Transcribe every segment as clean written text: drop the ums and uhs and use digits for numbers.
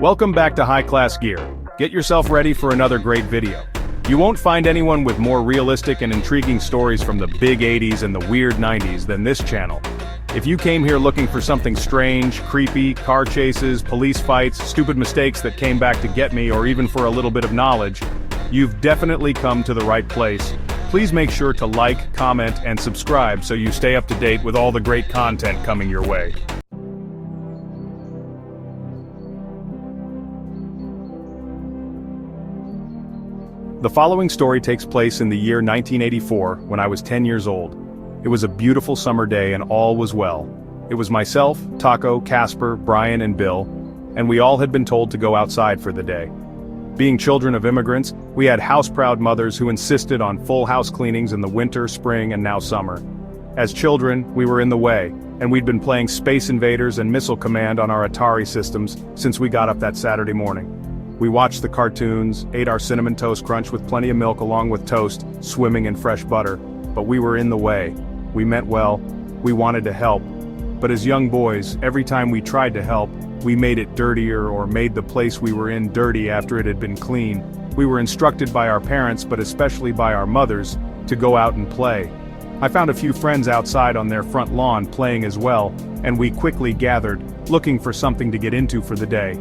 Welcome back to High Class Gear. Get yourself ready for another great video. You won't find anyone with more realistic and intriguing stories from the big 80s and the weird 90s than this channel. If you came here looking for something strange, creepy, car chases, police fights, stupid mistakes that came back to get me, or even for a little bit of knowledge, you've definitely come to the right place. Please make sure to like, comment, and subscribe so you stay up to date with all the great content coming your way. The following story takes place in the year 1984, when I was 10 years old. It was a beautiful summer day and all was well. It was myself, Taco, Casper, Brian, and Bill, and we all had been told to go outside for the day. Being children of immigrants, we had house-proud mothers who insisted on full house cleanings in the winter, spring, and now summer. As children, we were in the way, and we'd been playing Space Invaders and Missile Command on our Atari systems since we got up that Saturday morning. We watched the cartoons, ate our Cinnamon Toast Crunch with plenty of milk along with toast, swimming in fresh butter, but we were in the way. We meant well, we wanted to help, but as young boys, every time we tried to help, we made it dirtier or made the place we were in dirty after it had been clean. We were instructed by our parents, but especially by our mothers, to go out and play. I found a few friends outside on their front lawn playing as well, and we quickly gathered, looking for something to get into for the day.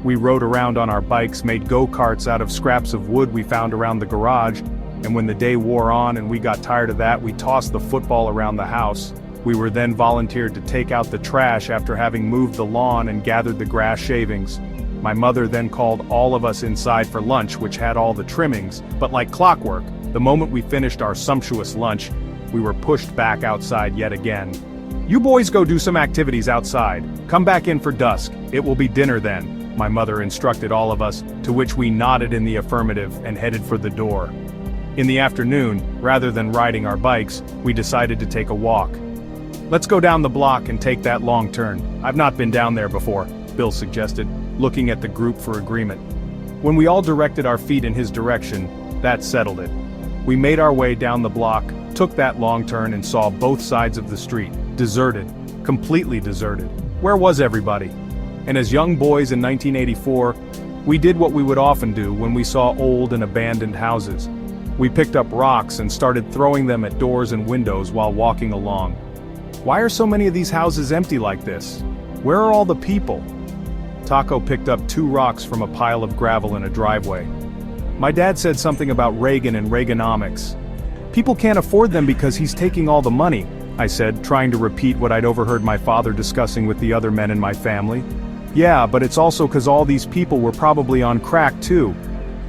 We rode around on our bikes, made go-karts out of scraps of wood we found around the garage, and when the day wore on and we got tired of that, we tossed the football around the house. We were then volunteered to take out the trash after having moved the lawn and gathered the grass shavings. My mother then called all of us inside for lunch, which had all the trimmings, but like clockwork, the moment we finished our sumptuous lunch, we were pushed back outside yet again. "You boys go do some activities outside. Come back in for dusk. It will be dinner then," my mother instructed all of us, to which we nodded in the affirmative and headed for the door. In the afternoon, rather than riding our bikes, we decided to take a walk. "Let's go down the block and take that long turn. I've not been down there before," Bill suggested, looking at the group for agreement. When we all directed our feet in his direction, that settled it. We made our way down the block, took that long turn and saw both sides of the street, deserted, completely deserted. Where was everybody? And as young boys in 1984, we did what we would often do when we saw old and abandoned houses. We picked up rocks and started throwing them at doors and windows while walking along. Why are so many of these houses empty like this? Where are all the people? Taco picked up 2 rocks from a pile of gravel in a driveway. My dad said something about Reagan and Reaganomics. "People can't afford them because he's taking all the money," I said, trying to repeat what I'd overheard my father discussing with the other men in my family. "Yeah, but it's also 'cause all these people were probably on crack too.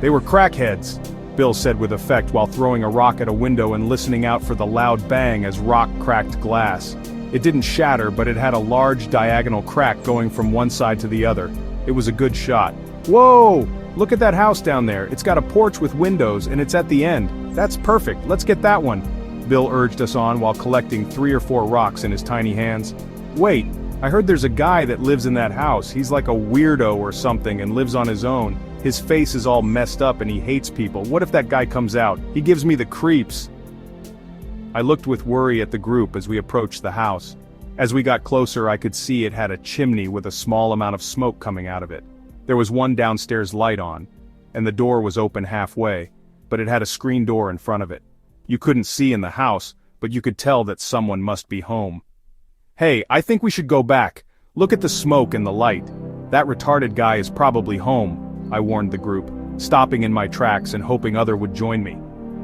They were crackheads," Bill said with effect while throwing a rock at a window and listening out for the loud bang as rock cracked glass. It didn't shatter, but it had a large diagonal crack going from one side to the other. It was a good shot. "Whoa! Look at that house down there. It's got a porch with windows and it's at the end. That's perfect, let's get that one," Bill urged us on while collecting 3 or 4 rocks in his tiny hands. "Wait, I heard there's a guy that lives in that house. He's like a weirdo or something and lives on his own. His face is all messed up and he hates people. What if that guy comes out? He gives me the creeps." I looked with worry at the group as we approached the house. As we got closer, I could see it had a chimney with a small amount of smoke coming out of it. There was one downstairs light on, and the door was open halfway, but it had a screen door in front of it. You couldn't see in the house, but you could tell that someone must be home. "Hey, I think we should go back. Look at the smoke and the light. That retarded guy is probably home," I warned the group, stopping in my tracks and hoping other would join me.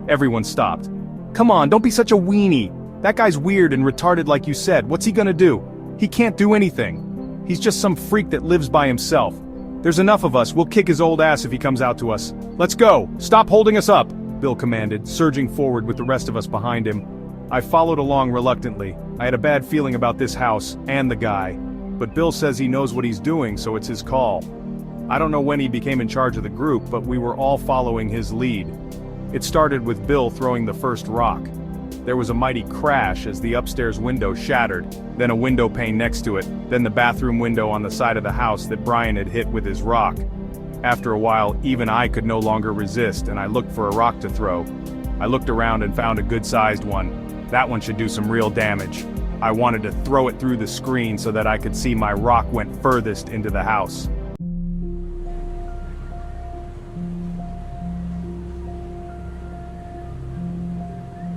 Everyone stopped. "Come on, don't be such a weenie. That guy's weird and retarded like you said. What's he gonna do? He can't do anything. He's just some freak that lives by himself. There's enough of us, we'll kick his old ass if he comes out to us. Let's go, stop holding us up," Bill commanded, surging forward with the rest of us behind him. I followed along reluctantly. I had a bad feeling about this house, and the guy. But Bill says he knows what he's doing, so it's his call. I don't know when he became in charge of the group, but we were all following his lead. It started with Bill throwing the first rock. There was a mighty crash as the upstairs window shattered, then a window pane next to it, then the bathroom window on the side of the house that Brian had hit with his rock. After a while, even I could no longer resist, and I looked for a rock to throw. I looked around and found a good-sized one. That one should do some real damage. I wanted to throw it through the screen so that I could see my rock went furthest into the house.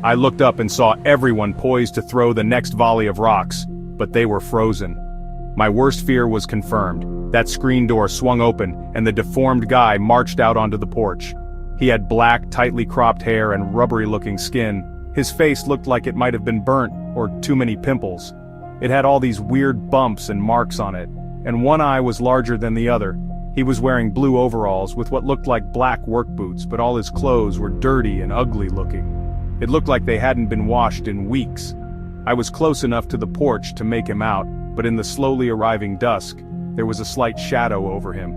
I looked up and saw everyone poised to throw the next volley of rocks, but they were frozen. My worst fear was confirmed. That screen door swung open, and the deformed guy marched out onto the porch. He had black, tightly cropped hair and rubbery-looking skin. His face looked like it might have been burnt, or too many pimples. It had all these weird bumps and marks on it, and one eye was larger than the other. He was wearing blue overalls with what looked like black work boots, but all his clothes were dirty and ugly-looking. It looked like they hadn't been washed in weeks. I was close enough to the porch to make him out, but in the slowly arriving dusk, there was a slight shadow over him.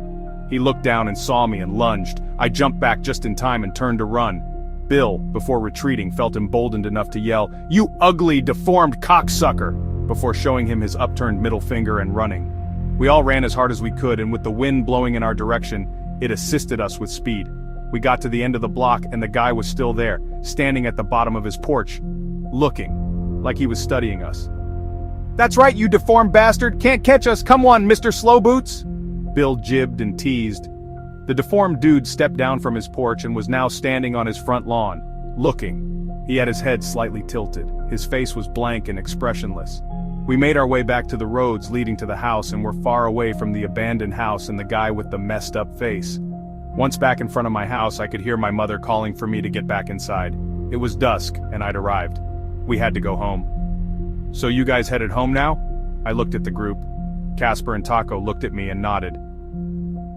He looked down and saw me and lunged. I jumped back just in time and turned to run. Bill, before retreating, felt emboldened enough to yell, "You ugly, deformed cocksucker!" before showing him his upturned middle finger and running. We all ran as hard as we could, and with the wind blowing in our direction, it assisted us with speed. We got to the end of the block and the guy was still there, standing at the bottom of his porch, looking, like he was studying us. "That's right, you deformed bastard! Can't catch us! Come on, Mr. Slowboots!" Bill jibbed and teased. The deformed dude stepped down from his porch and was now standing on his front lawn, looking. He had his head slightly tilted. His face was blank and expressionless. We made our way back to the roads leading to the house and were far away from the abandoned house and the guy with the messed up face. Once back in front of my house, I could hear my mother calling for me to get back inside. It was dusk, and I'd arrived. We had to go home. "So you guys headed home now?" I looked at the group. Casper and Taco looked at me and nodded.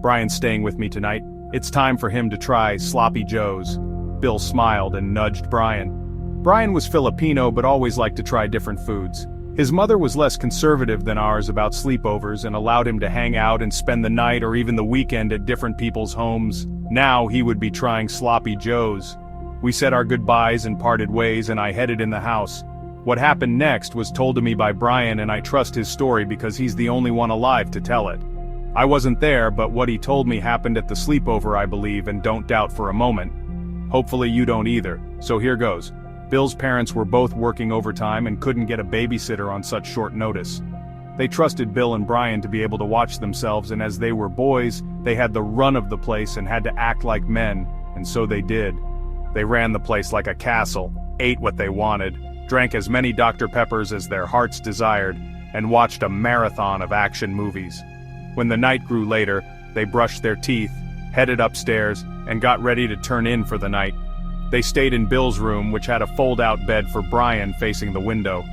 "Brian's staying with me tonight. It's time for him to try Sloppy Joe's." Bill smiled and nudged Brian. Brian was Filipino but always liked to try different foods. His mother was less conservative than ours about sleepovers and allowed him to hang out and spend the night or even the weekend at different people's homes. Now he would be trying Sloppy Joe's. We said our goodbyes and parted ways, and I headed in the house. What happened next was told to me by Brian, and I trust his story because he's the only one alive to tell it. I wasn't there, but what he told me happened at the sleepover, I believe, and don't doubt for a moment. Hopefully you don't either, so here goes. Bill's parents were both working overtime and couldn't get a babysitter on such short notice. They trusted Bill and Brian to be able to watch themselves, and as they were boys, they had the run of the place and had to act like men, and so they did. They ran the place like a castle, ate what they wanted, drank as many Dr. Peppers as their hearts desired, and watched a marathon of action movies. When the night grew later, they brushed their teeth, headed upstairs, and got ready to turn in for the night. They stayed in Bill's room, which had a fold-out bed for Brian facing the window.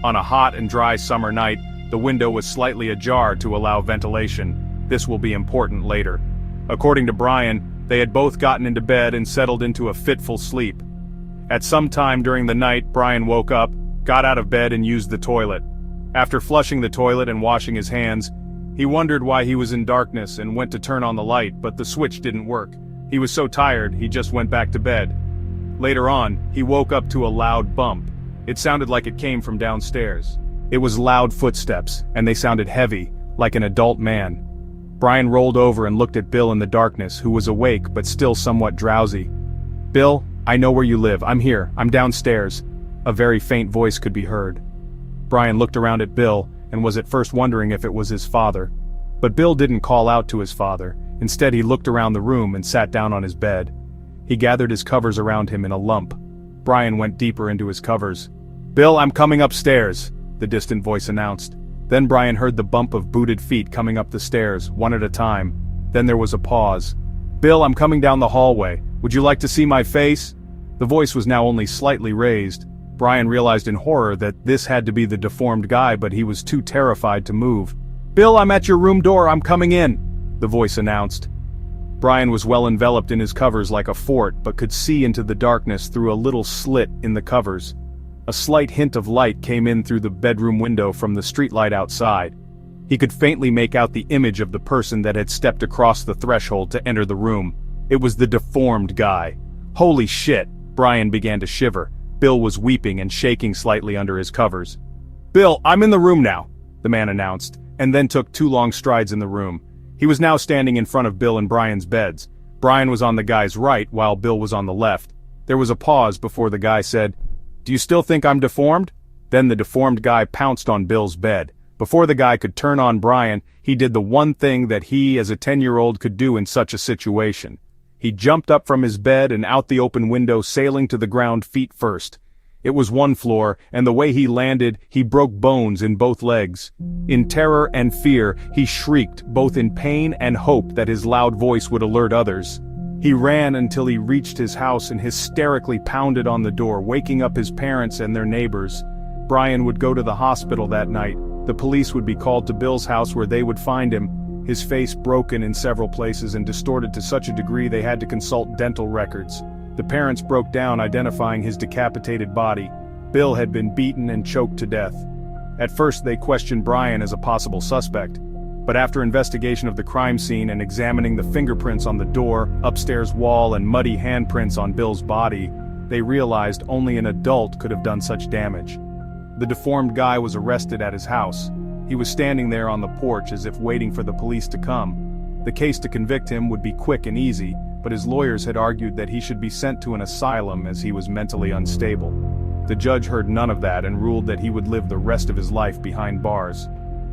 On a hot and dry summer night, the window was slightly ajar to allow ventilation. This will be important later. According to Brian, they had both gotten into bed and settled into a fitful sleep. At some time during the night, Brian woke up, got out of bed and used the toilet. After flushing the toilet and washing his hands, he wondered why he was in darkness and went to turn on the light, but the switch didn't work. He was so tired, he just went back to bed. Later on, he woke up to a loud bump. It sounded like it came from downstairs. It was loud footsteps, and they sounded heavy, like an adult man. Brian rolled over and looked at Bill in the darkness, who was awake but still somewhat drowsy. "Bill, I know where you live. I'm here. I'm downstairs." A very faint voice could be heard. Brian looked around at Bill and was at first wondering if it was his father. But Bill didn't call out to his father. Instead, he looked around the room and sat down on his bed. He gathered his covers around him in a lump. Brian went deeper into his covers. "Bill, I'm coming upstairs," the distant voice announced. Then Brian heard the bump of booted feet coming up the stairs, one at a time. Then there was a pause. "Bill, I'm coming down the hallway. Would you like to see my face?" The voice was now only slightly raised. Brian realized in horror that this had to be the deformed guy, but he was too terrified to move. "Bill, I'm at your room door. I'm coming in," the voice announced. Brian was well enveloped in his covers like a fort, but could see into the darkness through a little slit in the covers. A slight hint of light came in through the bedroom window from the streetlight outside. He could faintly make out the image of the person that had stepped across the threshold to enter the room. It was the deformed guy. Holy shit, Brian began to shiver. Bill was weeping and shaking slightly under his covers. "Bill, I'm in the room now," the man announced, and then took 2 long strides in the room. He was now standing in front of Bill and Brian's beds. Brian was on the guy's right while Bill was on the left. There was a pause before the guy said, "Do you still think I'm deformed?" Then the deformed guy pounced on Bill's bed. Before the guy could turn on Brian, he did the one thing that he as a 10-year-old could do in such a situation. He jumped up from his bed and out the open window, sailing to the ground feet first. It was one floor, and the way he landed, he broke bones in both legs. In terror and fear, he shrieked, both in pain and hope that his loud voice would alert others. He ran until he reached his house and hysterically pounded on the door, waking up his parents and their neighbors. Brian would go to the hospital that night. The police would be called to Bill's house where they would find him, his face broken in several places and distorted to such a degree they had to consult dental records. The parents broke down, identifying his decapitated body. Bill had been beaten and choked to death. At first they questioned Brian as a possible suspect, but after investigation of the crime scene and examining the fingerprints on the door, upstairs wall and muddy handprints on Bill's body, they realized only an adult could have done such damage. The deformed guy was arrested at his house. He was standing there on the porch as if waiting for the police to come. The case to convict him would be quick and easy, but his lawyers had argued that he should be sent to an asylum as he was mentally unstable. The judge heard none of that and ruled that he would live the rest of his life behind bars.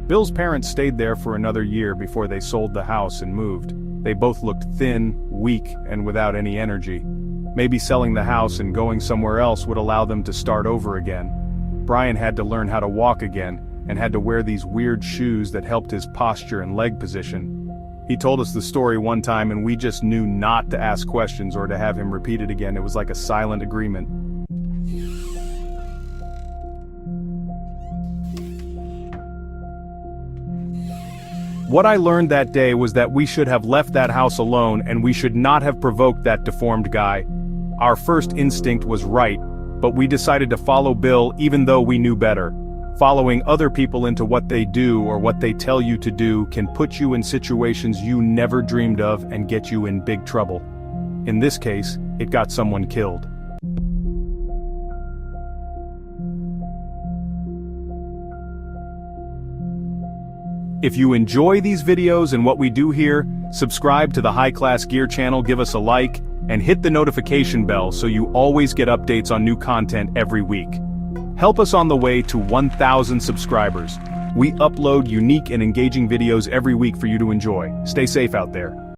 Bill's parents stayed there for another year before they sold the house and moved. They both looked thin, weak, and without any energy. Maybe selling the house and going somewhere else would allow them to start over again. Brian had to learn how to walk again, and had to wear these weird shoes that helped his posture and leg position. He told us the story one time and we just knew not to ask questions or to have him repeat it again. It was like a silent agreement. What I learned that day was that we should have left that house alone and we should not have provoked that deformed guy. Our first instinct was right, but we decided to follow Bill even though we knew better. Following other people into what they do or what they tell you to do can put you in situations you never dreamed of and get you in big trouble. In this case, it got someone killed. If you enjoy these videos and what we do here, subscribe to the High Class Gear channel, give us a like, and hit the notification bell so you always get updates on new content every week. Help us on the way to 1,000 subscribers. We upload unique and engaging videos every week for you to enjoy. Stay safe out there.